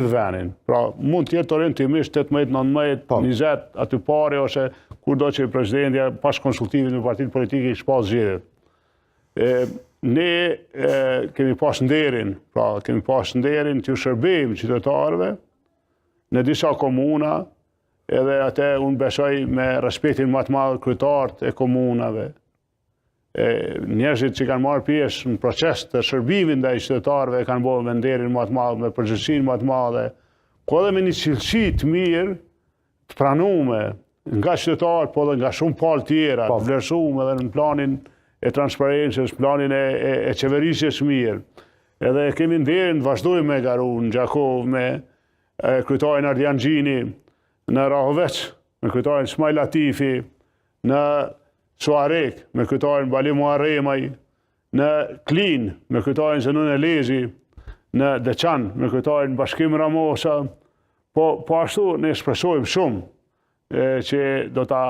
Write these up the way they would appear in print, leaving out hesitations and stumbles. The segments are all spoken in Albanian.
venin. Pra, mund tjetë orientimisht 18, 19, 20, aty pare ose kur do që i presidentja pas konsultimit me partitë politike i shpas zgjedhjet. Ne kemi pas nderin, që shërbejmë qytetarëve në disa komuna, edhe atë unë besoj me respektin më të madh kryetarët e komunave. Njerëzit që kanë marrë pjesë në proces të shërbimit ndaj qytetarëve kanë bërë me nderin më të madh, me përgjegjësinë më të madhe, ku edhe me një cilësi të mirë, të pranuar nga qytetarët, po edhe nga shumë palë tjera, të vlerësuar edhe në planin e transparencës, planin e qeverisjes mirë. Edhe kemi nderin, vazhdojmë me Garun, Gjakov, me kryetarin Ardian Gjini, në Rahovec, me kryetarin Smaj Latifi, në Suarek, me kryetarin Bali Muharremaj, në Klin, me kryetarin Zenun Elezi, në Deçan, me kryetarin Bashkim Ramosa, po ashtu ne shpresojmë shumë që do ta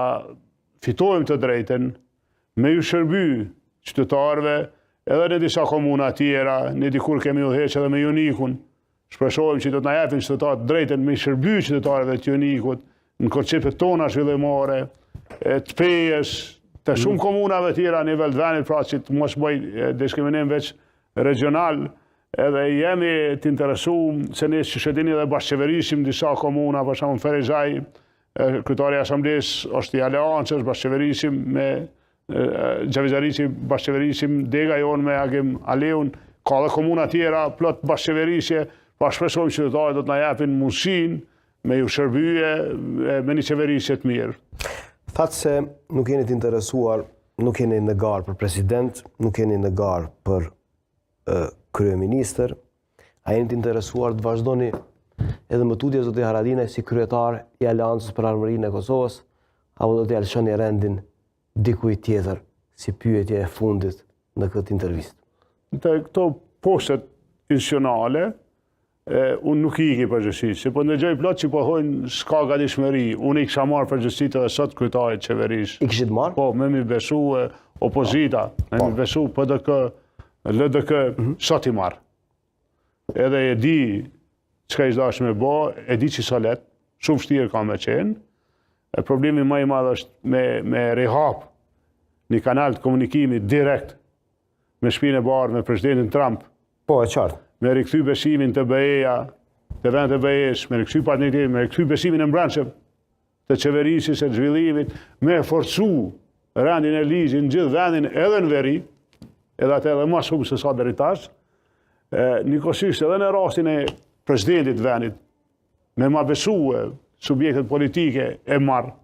fitojmë të drejten me ju shërby qytetarëve edhe në disa komuna tjera, ne dikur kemi udhëheqë edhe me Jonikun, shpresojmë që do të na japin qytetarët drejten me shërby qytetarëve të Jonikut në konceptet tona zhvillimore, të Pejës, të shumë komunave tjera në nivel të vendit, pra që të mos bëj diskriminim veç regional, edhe jemi të interesuar se ne që shëdini dhe bashkëqeverisim disa komuna, për shembull Ferizaj, kryetari i asamblesë është i aleancës, bashkëqeverisim me Gjavizarici, bashkëqeverisim Dega jon me Agim Aleun, ka dhe komuna tjera plot bashkëqeverisje, pa shpresojmë që qytetarët do të na japin mundësinë me ju shërbyje me një qeverisje të mirë. Thatë se nuk jeni të interesuar, nuk jeni në garë për president, nuk jeni në garë për kryeministër, a jeni të interesuar të vazhdoni edhe më tutje zoti Haradinaj si kryetar i Aleancës për Armërinë e Kosovës, apo do t'i alëshoni rendin dikuj tjetër si pyetje e fundit në këtë intervistë? Në këto postet institucionale, unë nuk i iki përgjithësisë, po ndëgjoj plot që po thojnë s'ka gatishmëri, unë i kisha marrë përgjithësitë edhe sot kryetarit qeverisë. I kishit marrë? Po, me mi besu opozita, me mi besu PDK, LDK, sot i marrë. Edhe e di çka i dash me bë, e di që sa let, shumë vështirë ka me qenë. Problemi më i madh është me rihap një kanal të komunikimit direkt me Shtëpinë e Bardhë, me presidentin Trump. Po, e qartë. Me rikthy besimin të BE-ja, të vendet e BE-s, me rikthy partneritetin, me rikthy besimin e mbrëmshëm të qeverisjes së zhvillimit, me forcu rendin e ligjit në gjithë vendin edhe në veri, edhe atë edhe më shumë se sa deri tash, njëkohësisht edhe në rastin e presidentit vendit, me ma besu subjektet politike e marrë.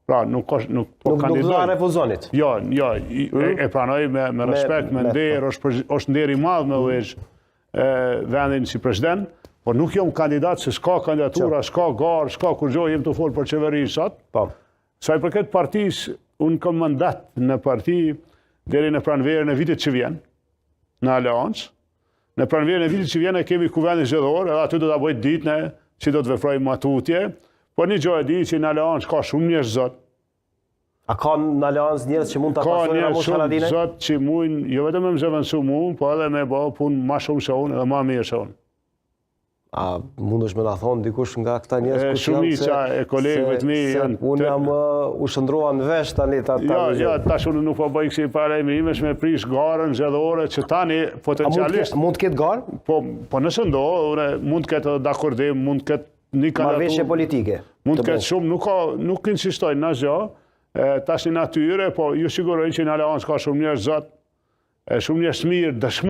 Pra, nuk do ta refuzonit? Jo, e pranoj me respekt, me nder, është nder i madh me udhëheq vendin si president, por nuk jam kandidat se s'ka kandidatura, s'ka garë, s'ka kur gjoj jem të folë për qeverisë sot. Sa i përket partisë, unë kam mandat në parti deri në pranverën e vitit që vjen, në Aleancë. Në pranverën e vitit që vjen e kemi kuvendin zgjedhor, edhe aty do ta bëj ditën që do të veprojmë matutje, por një gjë e di që në Aleancë ka shumë njerëz zot. A ka në Aleancë njerëz që mund ta pasojnë Ramush Haradinaj? Ka njerëz zot që mund, jo vetëm me zëvendësu mua, po edhe me bë punë më shumë se unë edhe më mirë se unë. A mundesh me na thonë dikush nga këta njerëz ku shumica e kolegëve të mi janë. Unë jam u shndrova në vesh tani ta. Jo, tash unë nuk po bëj kësi para imesh me prish garën zgjedhore që tani potencialisht mund të ketë garë? Po nëse mund të ketë dakordim, mund të ketë një kandidaturë. Marrëveshje politike. Mund të ketë shumë, nuk insistojnë në asgjë. Tash në natyrë, po ju siguroj që në Aleancë ka shumë njerëz zot, shumë njerëz mirë, dëshmorë.